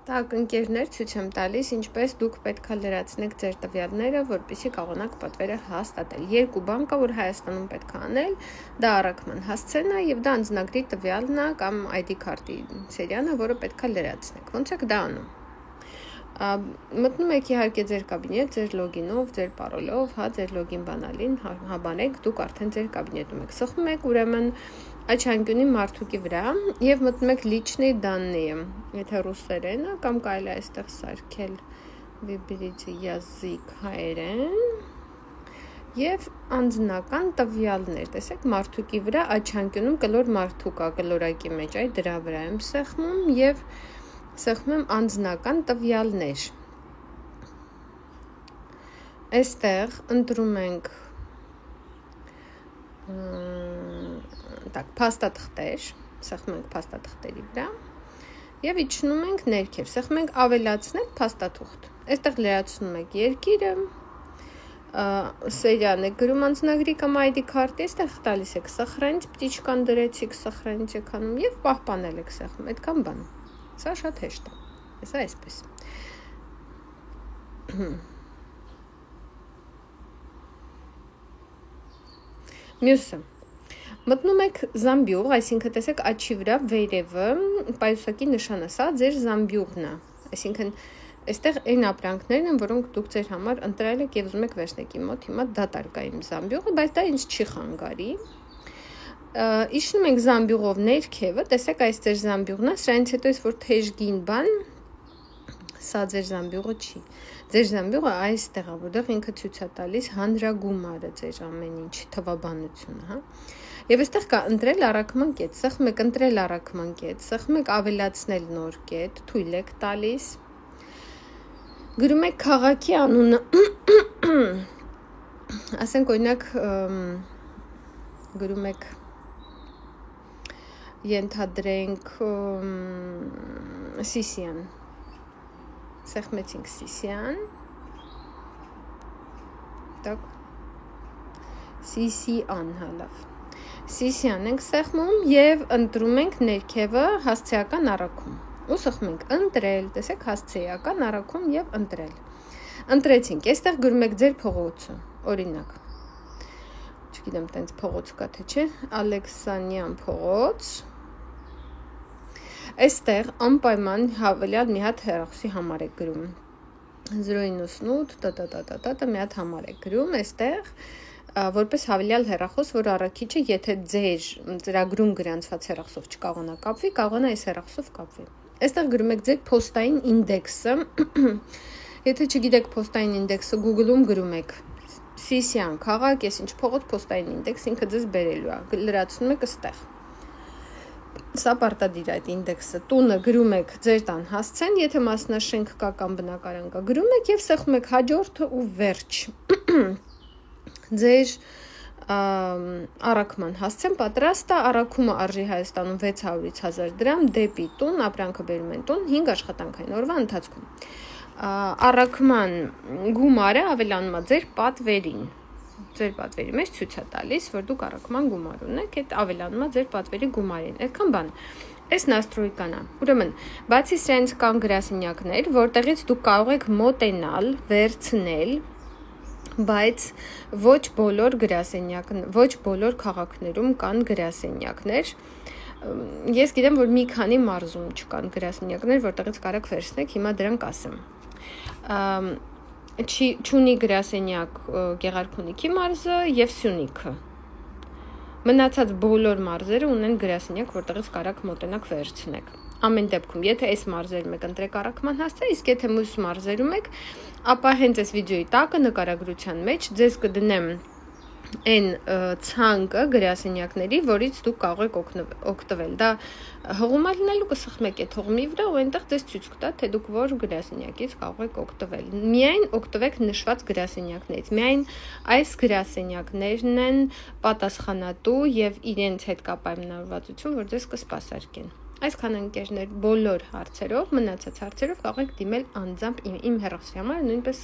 Տակ ընկերներ ցույց եմ տալիս, ինչպես դուք պետք է լրացնեք ձեր տվյալները, որպեսզի կարողանաք պատվերը հաստատել։ Երկու բան կա, որ Հայաստանում պետք է անել, դա առաքման հասցեն է եւ դա անձնագրի տվյալն է կամ ID քարտի սերիան է, որը պետք է լրացնեք։ Ոնց եք դա անում։ Մտնում եք իհարկե ձեր կաբինետ, ձեր լոգինով, ձեր պարոլով, ձեր լոգին բանալին, հավանեք, դուք արդեն ձեր կաբինետում եք։ Սխում եք ուրեմն աչանկյունի մարդուկի վրա եւ մտնում եք լիչնի данные, եթե ռուսերեն է կամ կարելի է այստեղ սարքել վիբրիցի язык հայերեն եւ անձնական տվյալներ, տեսեք մարդուկի վրա աչանկյունում կլոր մարդուկ է կլորակի մեջ, այ դրա վրա եմ սեղմում եւ սեղմում եմ անձնական տվյալներ։ Այստեղ ընտրում ենք փաստաթղթեր, սեղմում ենք փաստաթղթերի վրա եւ իջնում ենք ներքև, սեղմում ենք ավելացնել փաստաթուղթ։ Այստեղ լրացնում եք երկիրը, սերիան եք գրում անձնագրի կամ ID քարտի, այստեղ տալիս եք սխրանից, պտիչկան դրեցիք, սխրանից եք անում եւ պահպանել եք սեղմում, այդքան բան։ Սա շատ հեշտ է։ Սա այսպես։ Մյուսը մտնում եք զամբյուղ, այսինքն տեսեք աչի վրա վերևը պայուսակի նշանը, սա ձեր զամբյուղն է, այսինքն այստեղ այն ապրանքներն են, որոնք դուք ձեր համար ընտրել եք եւ ուզում եք վերցնեք իմ մոտ, հիմա դատարկ է իմ զամբյուղը, բայց դա ինձ չի խանգարի։ Իջնում ենք զամբյուղով ներքևը, տեսեք այս ձեր զամբյուղն է, սրանից հետո էս որ թեժ գին բան, սա ձեր զամբյուղը չի։ Ձեր զամբյուղը այստեղ է, որտեղ ինքը ցույց է տալիս հանրագումարը ձեր ամեն ինչ թվաբանությունը, հա։ Եվ այստեղ կա ընտրել առաքման կետ, սեղմում եք ընտրել առաքման կետ, սեղմում եք ավելացնել նոր կետ, թույլ եք տալիս։ Գրում եք քաղաքի անունը, ասենք օրինակ գրում եք ենթադրենք Սիսիան, սեղմեցինք Սիսիան, так, Սիսիան, հալավ, Սիսիան ենք սեղմում և ընտրում ենք ներքևը հասցեական առաքում, ու սեղմում ենք ընտրել, տեսեք հասցեական առաքում և ընտրել, ընտրեցինք, այստեղ գրում եք ձեր փողոցը, օրինակ, չգիտեմ տենց փողոց կա թե չէ, Ալեքսանյան փողոց, այստեղ անպայման հավելյալ մի հատ հեռախոսի համար եք գրում, 098 մի հատ համար եք գրում, այստեղ որպես հավելյալ հեռախոս, որ առաքիչը, եթե ձեր ծրագրում գրանցված հեռախոսով չկարողանա կապվի, կարողանա այս հեռախոսով կապվի։ Այստեղ գրում եք ձեր փոստային ինդեքսը, եթե չգիտեք փոստային ինդեքսը, Google-ում գրում եք Սիսիան, քաղաք, ես ինչ փողոց փոստային ինդեքս, ինքը ձեզ բերելու է, լրացնում եք այստեղ։ Սա պարտադիր է այդ ինդեքսը, տունը գրում եք ձեր տան հասցեն, եթե մասնաշենք կա կամ բնակարան կա, գրում եք եւ սեղմում եք հաջորդը ու վերջ։ Ձեր առաքման հասցեն պատրաստ է, առաքումը արժի Հայաստանում 600-ից 1000 դրամ, դեպի տուն, ապրանքը բերում են տուն 5 աշխատանքային օրվա ընթացքում։ Առաքման գումարը ավելանում է ձեր պատվերին։ Ձեր պատվերի մեջ ցույց է տալիս, որ դուք առաքման գումար ունեք, այդ ավելանում է ձեր պատվերի գումարին։ Այդքան բան։ Այս настройկան է։ Ուրեմն, բացի սրանից կան գրասենյակներ, որտեղից դուք կարող եք մոտենալ, վերցնել, բայց ոչ բոլոր քաղաքներում կան գրասենյակներ։ Ես գիտեմ, որ մի քանի մարզում չկան գրասենյակներ, որտեղից կարաք վերցնեք, հիմա դրանք ասեմ։ Չունի գրասենյակ Գեղարքունիքի մարզը եւ Սյունիքը։ Մնացած բոլոր մարզերը ունեն գրասենյակ, որտեղից կարաք մոտենաք վերցնեք։ Ամեն դեպքում, եթե այս մարզերում եք ընտրեք առաքման հասցե, իսկ եթե մյուս մարզերում եք, ապա հենց այս վիդեոյի տակը նկարագրության մեջ ձեզ կդնեմ այն ցանկը գրասենյակների, որից դուք կարող եք օգտվել։ Դա հղում է լինելու կսխմեք այդ հղումի վրա ու այնտեղ ձեզ ցույց կտա, թե դուք որ գրասենյակից կարող եք օգտվել։ Միայն օգտվեք նշված գրասենյակներից։ Միայն այս գրասենյակներն են պատասխանատու եւ իրենց հետ կա պայմանավորվածություն, որ ձեզ կսպասարկեն։ Այսքան ընկերներ բոլոր հարցերով, մնացած հարցերով կարող եք դիմել անձամբ իմ հեռախոսի համար, նույնպես